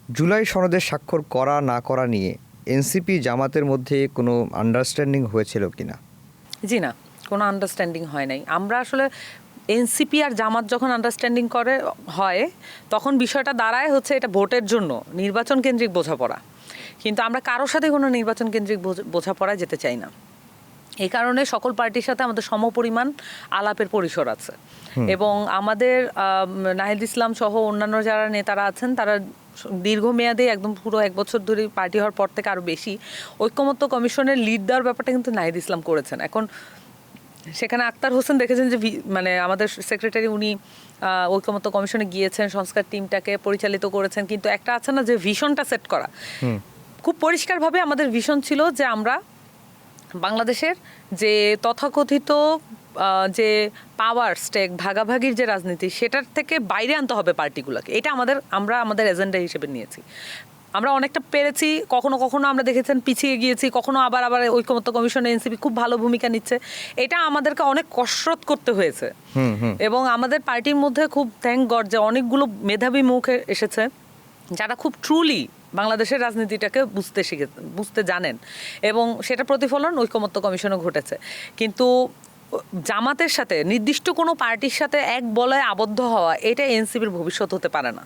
জুলাই সনদে স্বাক্ষর করা না করা নিয়ে এনসিপি জামাতের মধ্যে কোনো আন্ডারস্ট্যান্ডিং হয়েছিল কিনা? জি না, কোনো আন্ডারস্ট্যান্ডিং হয় নাই। আমরা আসলে এনসিপি আর জামাত যখন আন্ডারস্ট্যান্ডিং হয় তখন বিষয়টা দাঁড়ায় হচ্ছে এটা ভোটের জন্য নির্বাচন কেন্দ্রিক বোঝাপড়া, কিন্তু আমরা কারোর সাথে কোনো নির্বাচন কেন্দ্রিক বোঝাপড়ায় যেতে চাই না। এই কারণে সকল পার্টির সাথে আমাদের সমপরিমাণ আলাপের পরিসর আছে এবং আমাদের নাহিদ ইসলাম সহ অন্যান্য যারা নেতারা আছেন তারা দীর্ঘমেয়াদে একদম পুরো 1 বছর ধরে পার্টি হওয়ার পর থেকে আরও বেশি ঐক্যমত্য কমিশনের লিড দেওয়ার ব্যাপারটা কিন্তু নাহিদ ইসলাম করেছেন। এখন সেখানে আক্তার হোসেন দেখেছেন যে মানে আমাদের সেক্রেটারি উনি ঐক্যমত্য কমিশনে গিয়েছেন, সংস্কার টিমটাকে পরিচালিত করেছেন, কিন্তু একটা আছে না যে ভিশনটা সেট করা, খুব পরিষ্কারভাবে আমাদের ভিশন ছিল যে আমরা বাংলাদেশের যে তথাকথিত যে পাওয়ার স্টেক ভাগাভাগির যে রাজনীতি সেটার থেকে বাইরে আনতে হবে পার্টিগুলোকে। এটা আমরা আমাদের এজেন্ডা হিসেবে নিয়েছি। আমরা অনেকটা পেরেছি, কখনো কখনো আমরা দেখেছেন পিছিয়ে গিয়েছি, কখনো আবার ঐক্যমত্য কমিশনে এনসিপি খুব ভালো ভূমিকা নিচ্ছে। এটা আমাদেরকে অনেক কসরত করতে হয়েছে এবং আমাদের পার্টির মধ্যে খুব থ্যাঙ্ক গড যে অনেকগুলো মেধাবী মুখ এসেছে যারা খুব ট্রুলি বাংলাদেশের রাজনীতিটাকে বুঝতে জানেন এবং সেটা প্রতিফলন ঐক্যমত্য কমিশনে ঘটেছে। কিন্তু জামাতের সাথে নির্দিষ্ট কোনো পার্টির সাথে এক বলয়ে আবদ্ধ হওয়া এটা এনসিপির ভবিষ্যৎ হতে পারে না।